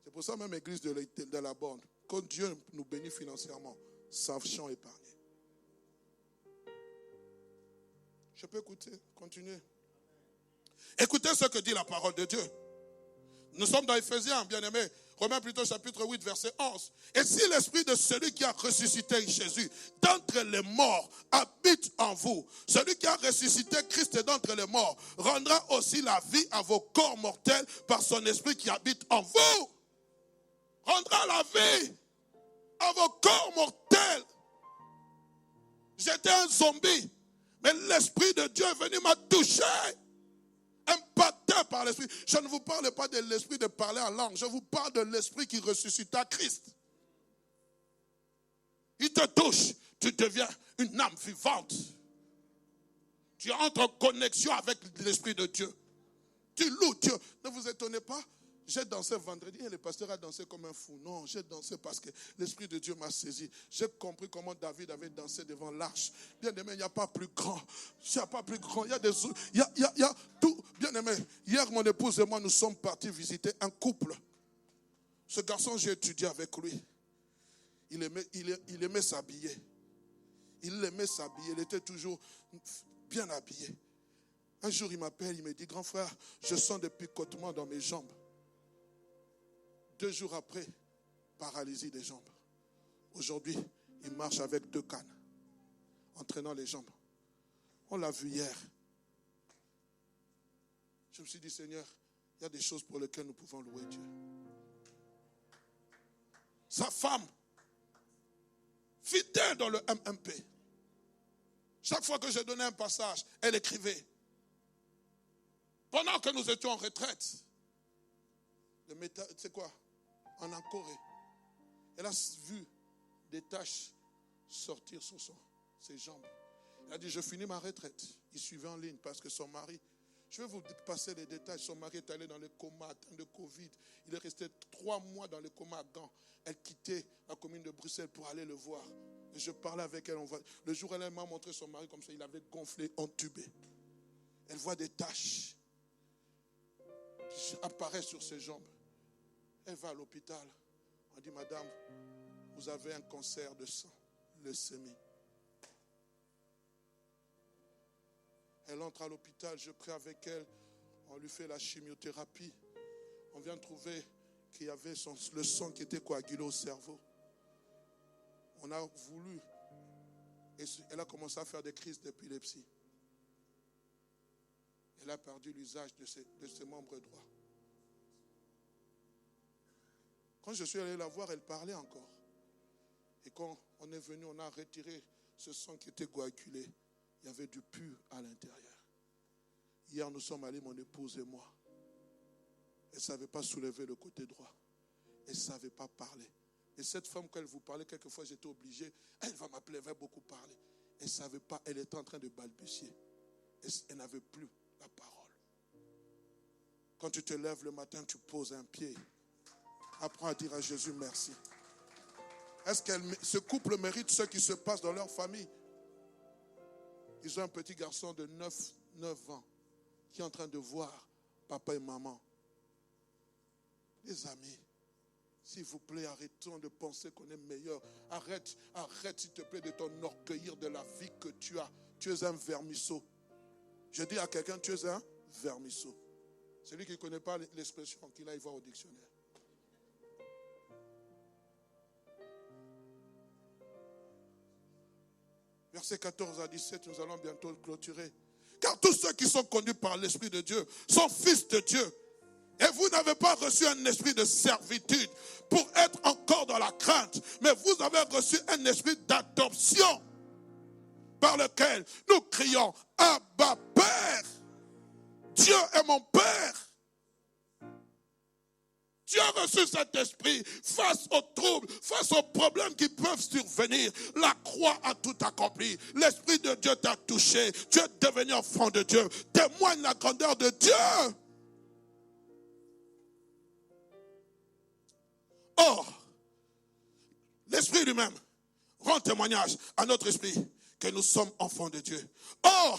C'est pour ça même l'église de la borne, quand Dieu nous bénit financièrement, sachons épargner. Je peux continuer. Écoutez ce que dit la parole de Dieu. Nous sommes dans Éphésiens, bien-aimés. Romains plutôt chapitre 8, verset 11. Et si l'esprit de celui qui a ressuscité Jésus d'entre les morts habite en vous, celui qui a ressuscité Christ d'entre les morts rendra aussi la vie à vos corps mortels par son esprit qui habite en vous. Rendra la vie à vos corps mortels. J'étais un zombie, mais l'Esprit de Dieu est venu m'a touché. Impacté par l'Esprit. Je ne vous parle pas de l'Esprit de parler en langue. Je vous parle de l'Esprit qui ressuscita Christ. Il te touche. Tu deviens une âme vivante. Tu entres en connexion avec l'Esprit de Dieu. Tu loues Dieu. Ne vous étonnez pas. J'ai dansé vendredi et le pasteur a dansé comme un fou. Non, j'ai dansé parce que l'Esprit de Dieu m'a saisi. J'ai compris comment David avait dansé devant l'arche. Bien aimé, il n'y a pas plus grand. Il n'y a pas plus grand. Il y a tout. Bien aimé, hier mon épouse et moi, nous sommes partis visiter un couple. Ce garçon, j'ai étudié avec lui. Il aimait s'habiller. Il aimait s'habiller. Il était toujours bien habillé. Un jour, il m'appelle, il me dit, grand frère, je sens des picotements dans mes jambes. 2 jours après, paralysie des jambes. Aujourd'hui, il marche avec 2 cannes. entraînant les jambes. On l'a vu hier. Je me suis dit, Seigneur, il y a des choses pour lesquelles nous pouvons louer Dieu. Sa femme, fidèle dans le MMP. Chaque fois que je donnais un passage, elle écrivait. Pendant que nous étions en retraite, c'est quoi? En Corée. Elle a vu des taches sortir sur ses jambes. Elle a dit, je finis ma retraite. Il suivait en ligne parce que son mari, je vais vous passer les détails, son mari est allé dans le coma, atteint de Covid. Il est resté 3 mois dans le coma à Gand. Elle quittait la commune de Bruxelles pour aller le voir. Et je parlais avec elle. Le jour où elle m'a montré son mari comme ça, il avait gonflé, entubé. Elle voit des taches qui apparaissent sur ses jambes. Elle va à l'hôpital. On dit, madame, vous avez un cancer de sang, leucémie. Elle entre à l'hôpital, je prie avec elle. On lui fait la chimiothérapie. On vient trouver qu'il y avait le sang qui était coagulé au cerveau. On a voulu. Et elle a commencé à faire des crises d'épilepsie. Elle a perdu l'usage de ses membres droits. Quand je suis allé la voir, elle parlait encore. Et quand on est venu, on a retiré ce sang qui était coagulé. Il y avait du pur à l'intérieur. Hier, nous sommes allés, mon épouse et moi. Elle ne savait pas soulever le côté droit. Elle ne savait pas parler. Et cette femme, quand elle vous parlait, quelquefois j'étais obligé, elle va m'appeler, elle va beaucoup parler. Elle ne savait pas, elle était en train de balbutier. Elle n'avait plus la parole. Quand tu te lèves le matin, tu poses un pied. Apprends à dire à Jésus merci. Est-ce que ce couple mérite ce qui se passe dans leur famille? Ils ont un petit garçon de 9 ans qui est en train de voir papa et maman. Les amis, s'il vous plaît, arrêtons de penser qu'on est meilleur. Arrête, s'il te plaît, de t'enorgueillir de la vie que tu as. Tu es un vermisseau. Je dis à quelqu'un, tu es un vermisseau. Celui qui ne connaît pas l'expression, qu'il aille voir au dictionnaire. Versets 14 à 17, nous allons bientôt clôturer. Car tous ceux qui sont conduits par l'Esprit de Dieu sont fils de Dieu. Et vous n'avez pas reçu un esprit de servitude pour être encore dans la crainte, mais vous avez reçu un esprit d'adoption par lequel nous crions « Abba, Père ». Dieu est mon Père. Tu as reçu cet esprit face aux troubles, face aux problèmes qui peuvent survenir. La croix a tout accompli. L'Esprit de Dieu t'a touché. Tu es devenu enfant de Dieu. Témoigne la grandeur de Dieu. Or, l'Esprit lui-même rend témoignage à notre esprit que nous sommes enfants de Dieu. Or,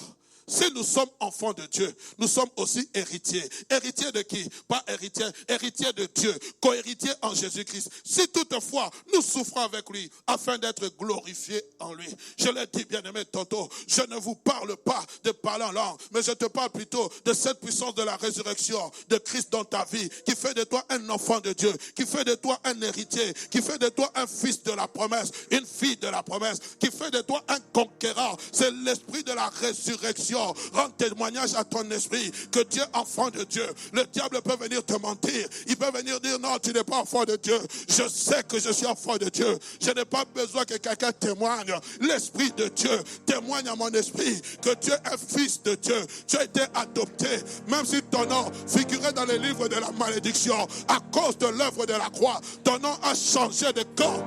si nous sommes enfants de Dieu, nous sommes aussi héritiers. Héritiers de qui? Pas héritiers, héritiers de Dieu, co-héritiers en Jésus-Christ. Si toutefois nous souffrons avec lui, afin d'être glorifiés en lui. Je l'ai dit, bien-aimé tantôt, je ne vous parle pas de parler en langue, mais je te parle plutôt de cette puissance de la résurrection de Christ dans ta vie, qui fait de toi un enfant de Dieu, qui fait de toi un héritier, qui fait de toi un fils de la promesse, une fille de la promesse, qui fait de toi un conquérant. C'est l'esprit de la résurrection. Rends témoignage à ton esprit que tu es enfant de Dieu. Le diable peut venir te mentir. Il peut venir dire non, tu n'es pas enfant de Dieu. Je sais que je suis enfant de Dieu. Je n'ai pas besoin que quelqu'un témoigne. L'esprit de Dieu témoigne à mon esprit que tu es un fils de Dieu. Tu as été adopté. Même si ton nom figurait dans les livres de la malédiction, à cause de l'œuvre de la croix, ton nom a changé de camp.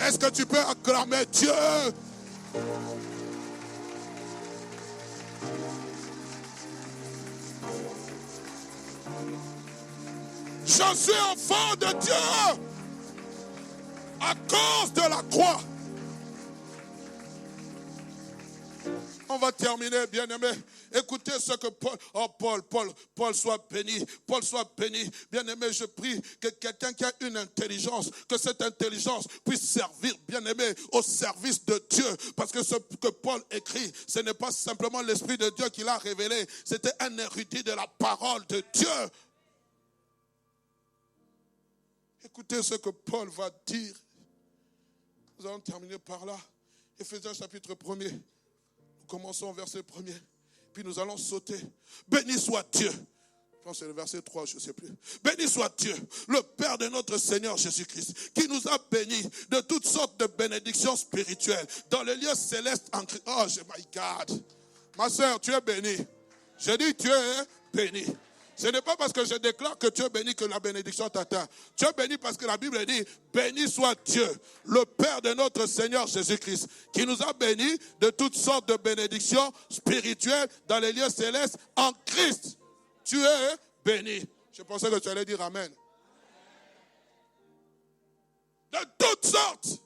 Est-ce que tu peux acclamer Dieu? Je suis enfant de Dieu à cause de la croix. On va terminer, bien-aimé. Écoutez ce que Paul soit béni. Paul soit béni. Bien-aimé, je prie que quelqu'un qui a une intelligence, que cette intelligence puisse servir, bien-aimé, au service de Dieu. Parce que ce que Paul écrit, ce n'est pas simplement l'Esprit de Dieu qui l'a révélé. C'était un érudit de la parole de Dieu. Écoutez ce que Paul va dire. Nous allons terminer par là. Éphésiens chapitre 1er. Nous commençons au verset 1er. Puis nous allons sauter. Béni soit Dieu. Je pense que c'est le verset 3, je ne sais plus. Béni soit Dieu, le Père de notre Seigneur Jésus-Christ, qui nous a bénis de toutes sortes de bénédictions spirituelles dans les lieux célestes en Christ. Oh, my God. Ma soeur, tu es bénie. Je dis, tu es bénie. Ce n'est pas parce que je déclare que tu es béni que la bénédiction t'atteint. Tu es béni parce que la Bible dit, béni soit Dieu, le Père de notre Seigneur Jésus-Christ, qui nous a bénis de toutes sortes de bénédictions spirituelles dans les lieux célestes en Christ. Tu es béni. Je pensais que tu allais dire Amen. De toutes sortes.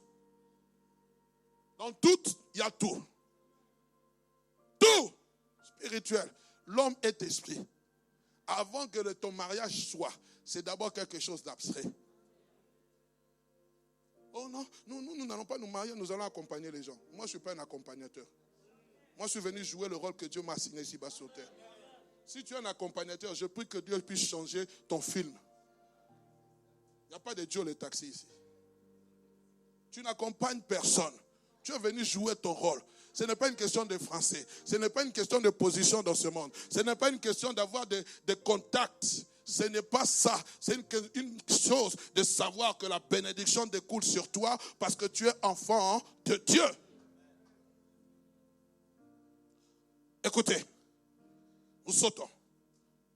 Dans toutes, il y a tout. Tout spirituel. L'homme est esprit. Avant que ton mariage soit, c'est d'abord quelque chose d'abstrait. Oh non, nous n'allons pas nous marier, nous allons accompagner les gens. Moi, je ne suis pas un accompagnateur. Moi, je suis venu jouer le rôle que Dieu m'a assigné ici-bas sur terre. Si tu es un accompagnateur, je prie que Dieu puisse changer ton film. Il n'y a pas de Dieu les taxis ici. Tu n'accompagnes personne. Tu es venu jouer ton rôle. Ce n'est pas une question de français. Ce n'est pas une question de position dans ce monde. Ce n'est pas une question d'avoir des contacts. Ce n'est pas ça. C'est une chose de savoir que la bénédiction découle sur toi parce que tu es enfant de Dieu. Écoutez, nous sautons.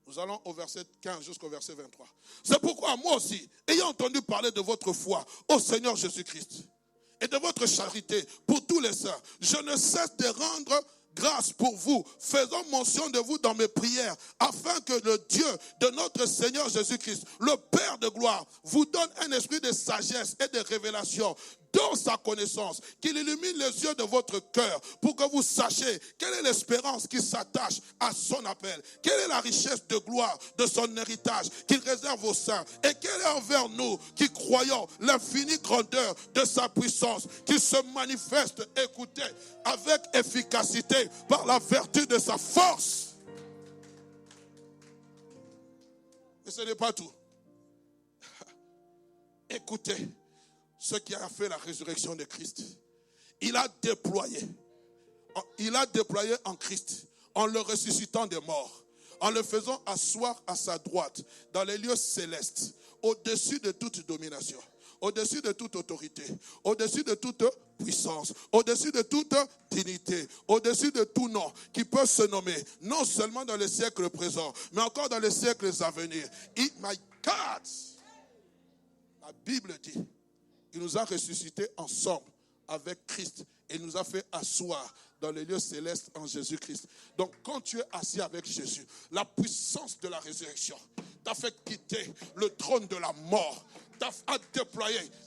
Nous allons au verset 15 jusqu'au verset 23. C'est pourquoi moi aussi, ayant entendu parler de votre foi au Seigneur Jésus-Christ et de votre charité pour tous les saints, je ne cesse de rendre grâce pour vous, faisant mention de vous dans mes prières, afin que le Dieu de notre Seigneur Jésus-Christ, le Père de gloire, vous donne un esprit de sagesse et de révélation dans sa connaissance, qu'il illumine les yeux de votre cœur pour que vous sachiez quelle est l'espérance qui s'attache à son appel, quelle est la richesse de gloire de son héritage qu'il réserve aux saints et quelle est envers nous qui croyons l'infinie grandeur de sa puissance qui se manifeste, écoutez, avec efficacité par la vertu de sa force. Mais ce n'est pas tout. Écoutez ce qui a fait la résurrection de Christ. Il a déployé en Christ, en le ressuscitant des morts, en le faisant asseoir à sa droite, dans les lieux célestes, au-dessus de toute domination, au-dessus de toute autorité, au-dessus de toute puissance, au-dessus de toute dignité, au-dessus de tout nom qui peut se nommer, non seulement dans les siècles présents, mais encore dans les siècles à venir. My God! La Bible dit, il nous a ressuscités ensemble avec Christ et nous a fait asseoir dans les lieux célestes en Jésus-Christ. Donc quand tu es assis avec Jésus, la puissance de la résurrection t'a fait quitter le trône de la mort.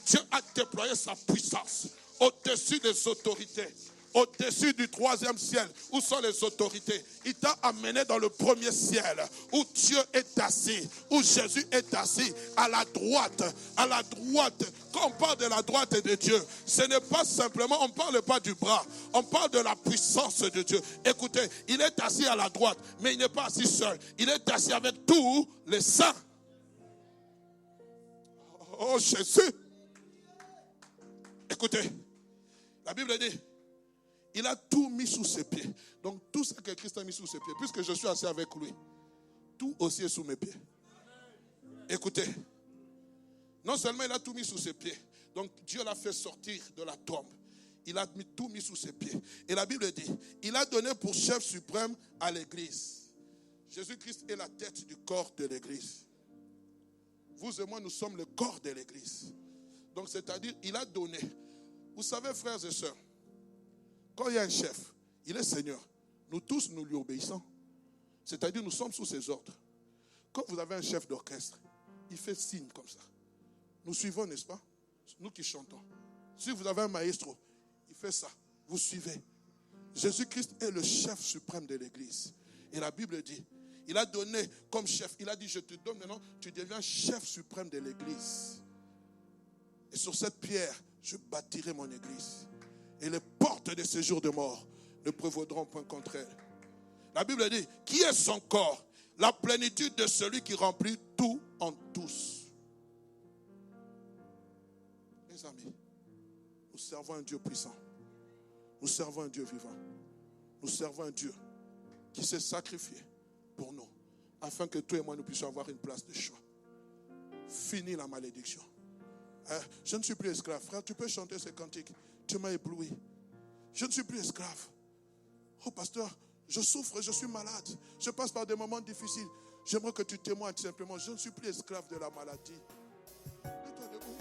Dieu a déployé sa puissance au-dessus des autorités. Au-dessus du troisième ciel, où sont les autorités? Il t'a amené dans le premier ciel, où Dieu est assis, où Jésus est assis, à la droite. À la droite, quand on parle de la droite de Dieu, ce n'est pas simplement, on ne parle pas du bras, on parle de la puissance de Dieu. Écoutez, il est assis à la droite, mais il n'est pas assis seul. Il est assis avec tous les saints. Oh Jésus! Écoutez, la Bible dit, il a tout mis sous ses pieds. Donc tout ce que Christ a mis sous ses pieds, puisque je suis assis avec lui, tout aussi est sous mes pieds. Écoutez, non seulement il a tout mis sous ses pieds, donc Dieu l'a fait sortir de la tombe. Il a tout mis sous ses pieds. Et la Bible dit, il a donné pour chef suprême à l'Église. Jésus-Christ est la tête du corps de l'Église. Vous et moi, nous sommes le corps de l'Église. Donc c'est-à-dire, il a donné. Vous savez, frères et sœurs, quand il y a un chef, il est Seigneur. Nous tous, nous lui obéissons. C'est-à-dire, nous sommes sous ses ordres. Quand vous avez un chef d'orchestre, il fait signe comme ça. Nous suivons, n'est-ce pas? Nous qui chantons. Si vous avez un maestro, il fait ça. Vous suivez. Jésus-Christ est le chef suprême de l'Église. Et la Bible dit, il a donné comme chef. Il a dit, je te donne maintenant, tu deviens chef suprême de l'Église. Et sur cette pierre, je bâtirai mon Église. Et les portes de ce jour de mort ne prévaudront point contre elle. La Bible dit, qui est son corps? La plénitude de celui qui remplit tout en tous. Mes amis, nous servons un Dieu puissant. Nous servons un Dieu vivant. Nous servons un Dieu qui s'est sacrifié pour nous, afin que toi et moi nous puissions avoir une place de choix. Fini la malédiction. Je ne suis plus esclave. Frère, tu peux chanter ces cantiques. Tu m'as ébloui. Je ne suis plus esclave. Oh pasteur, je souffre, je suis malade. Je passe par des moments difficiles. J'aimerais que tu témoignes simplement. Je ne suis plus esclave de la maladie. Mets-toi debout.